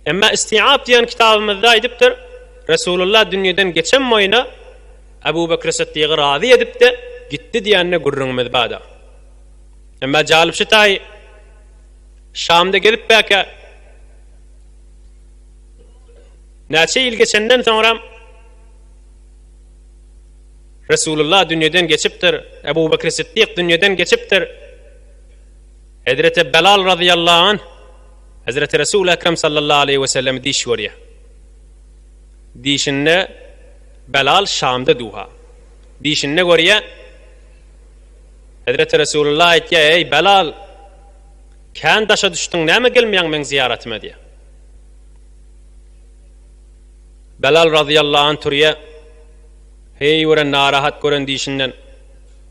Emma İsti'ab diyen kitabımızda ediptir. Resulullah dünyadan geçen moyuna Ebu Bekir Sıddık'ı razı edip de gitti diyenine gurrunumuz bada. Emma jalip şitay Şam'da gelip belki neçe yıl geçenden sonra Resulullah dünyadan geçiptir. Ebu Bekir Sıddık dünyadan geçiptir. Hazreti Belal radıyallahu anh Hazreti Resul-i Ekrem sallallahu aleyhi ve sellem diş veriyor. Dişinne Belal Şam'da duha. Dişinne görüyor. Hazreti Resulullah etkiye ey Belal kan taşa düştün näme gelmeýän men ziyaretime diye. Belal radıyallahu anh turya hey wara narahat gören dişinden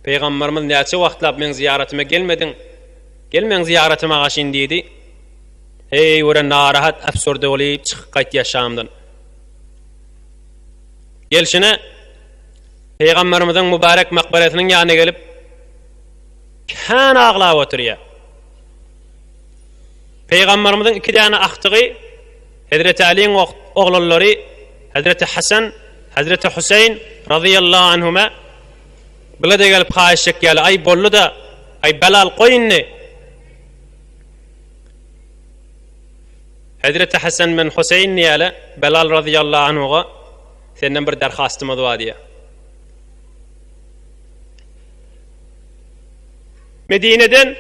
Peygamberimiz näçe wagtlap men ziyaretime gelmedin? Gelmeň ziyaretime gaşyn diýdi. Hey wara narahat absurde bolyp çykyp gaýtdy Şamdan. Gelşine Peygamberimizin mübarek makbaretinin ýanyna gelip kan aglap oturýar. Peygamberimizin iki tane ahtygy Hazreti Ali'nin oğulları Hazreti Hasan, Hazreti Hüseyin radıyallahu anhuma bila da gelip haýşek gel ay bollu da ay Belal koyunni. Hazreti Hasan men Hüseyin ýaly Belal radıyallahu anhuga senden bir derhastymyz bar diýär. Medine'den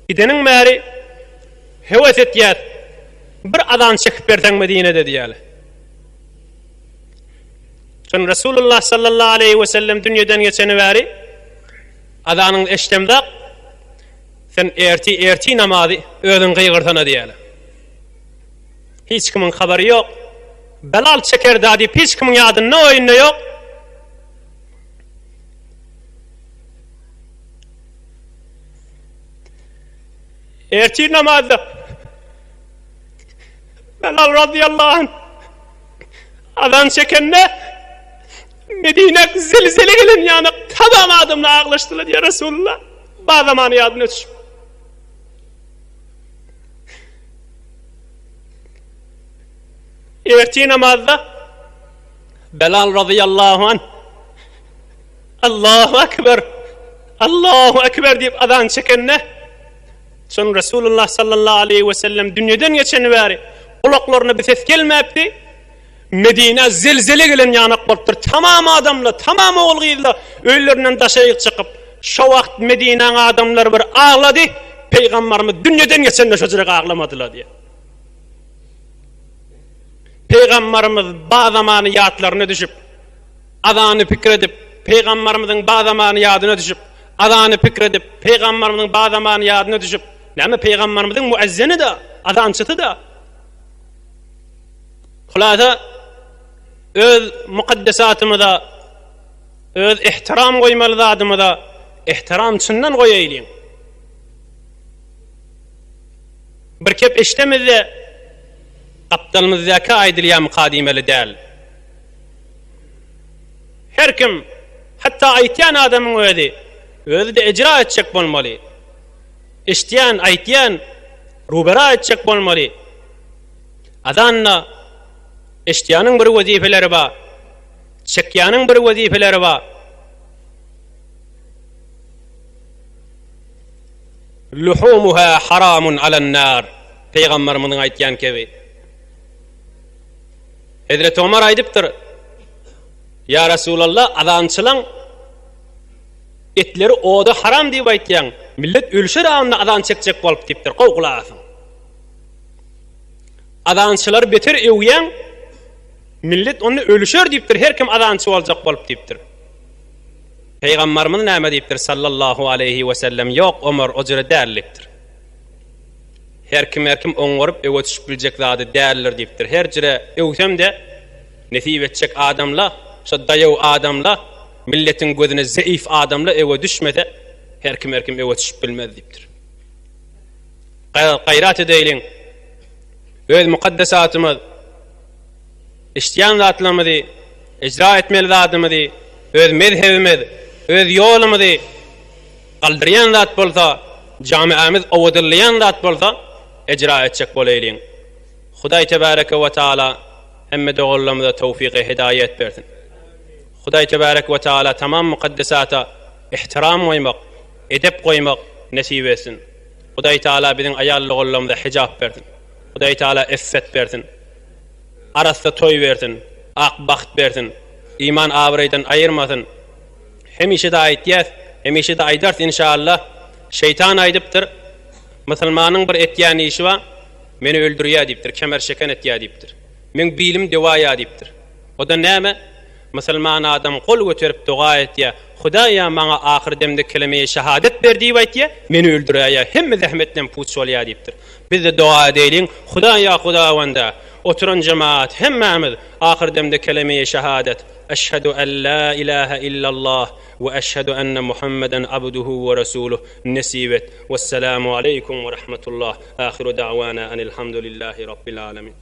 gidenin märi heves etýär. Bir adam çekip bersen Medine'de diýäler. Şon Resulullah sallallahu aleyhi ve sellem dünýeden geçeni bäri adanyň eştemde sen erti namazy özüň gıýgyrtana diýäler. Hiç kimin habary ýok. Belal çeker dadi hiç kimin ýadyna oýunna ýok. Erti namazda Belal radıyallahu anh adan çekenne Medine zelzele gelen yani tamam adamla ağlaştılar ya Resulullah. Bazı zamanı yadına düşüp. Erti namazda Belal radıyallahu anh Allahu Ekber Allahu Ekber deyip adan çekenne son Resulullah sallallahu aleyhi ve sellem dünyadan geçeni bari kulaklarına bir ses gelmepti. Medine zelzele gelen yanak bolupdyr. Tamam adamla, tamam oğulgyla öýlerinden daşaýyk çykyp, şo wagt Medine'nin adamlar bir ağlady. Peygamberimiz dünyadan geçende şojurak ağlamadylar diye. Peygamberimiz bazı zamanı ýatlaryna düşüp, adany pikredip, Peygamberimizin bazı zamanı ýadyna düşüp, adany pikredip, Peygamberimizin bazı zamanı ýadyna düşüp, näme Peygamberimizin muezzini da, adançyty da. Hulasa öz mukaddesatymyza, öz ihtiram goýmaly zadymyza ihtiram çyndan goýaýlyň. Bir kep eştemizde gapdalymyzdaky aýdylýan kadimeli däl. Her kim hatta aýtýan adamyň özü de icra etjek bolmaly. Eştýän, aýtýan rubara etjek bolmaly. Adanna eştiyanyň bir wezifeleri bar. Çekýanyň bir wezifeleri bar. Luhumuha haramun alan-nar. Peygamberimiň aýtýan kebi. Hazreti Ömer aýdypdyr. Ya Resulullah adançylaň etleri oda haram diýip aýtýan. Millet ölüşer anna adan çekjek bolup dipdir. Gowgulasyň. Adançylar beter öwýän millet onu ölüşer diýipdir. Her kim adançy boljak bolup diýipdir. Peygamberimiz näme diýipdir sallallahu aleyhi ve sellem? Ýok Ömer o jere dällikdir. Her kim oňaryp öwe düşüp biljek zady däldir diýipdir. Her jere öwsem de nesip etjek adamla, şo daýaw adamla, milletin gözüne zaif adamla öwe düşmede her kim öwe düşüp bilmez diýipdir. Gaýrat edeýliň. Öz mukaddesatymyz işleyen zatlarımızı icra etmeli zatımızı öz mezhebimiz, öz yolumuzu kaldırıyan zat bolsa, camiamiz owadyllayan zat bolsa icra etjek bolaylyň. Hudaý tebareke we taala hemme dogallamda tawfiq hidayet bersin. Hudaý tebareke we taala tamam mukaddesata ihtiram koymak, edep koymak nasip etsin. Hudaý taala bizim ayal dogallamda hijab bersin. Hudaý taala effet bersin. Arasda toy bersin, ak baxt bersin. İman avraydan ayırmasın. Hemişe de aytiyaz, hemişe de aydart inşallah. Şeytan aydıptır. Müslümanın bir etýän işi var. Meni öldürýär diýipdir, kemer şeken etýär diýipdir. Men bilim dewaya diýipdir. O da näme? Müslüman adam kol göterip dua etýär. Hudaýa maňa ahir demde kelime-i şehadet ber diýip aýtýar. Meni öldürýär. Hemme zähmetten puç bolýar diýipdir. Biz de dua edeýin. Hudaýa Hudawanda oturan cemaat hemmemiz ahir demde kelime-i şehadet. Eşhedü en la ilahe illallah ve eşhedü enne Muhammeden abduhu ve resuluh nesibet. Vesselamu aleykum ve rahmetullah. Ahiru da'wana enilhamdülillahi rabbil alemin.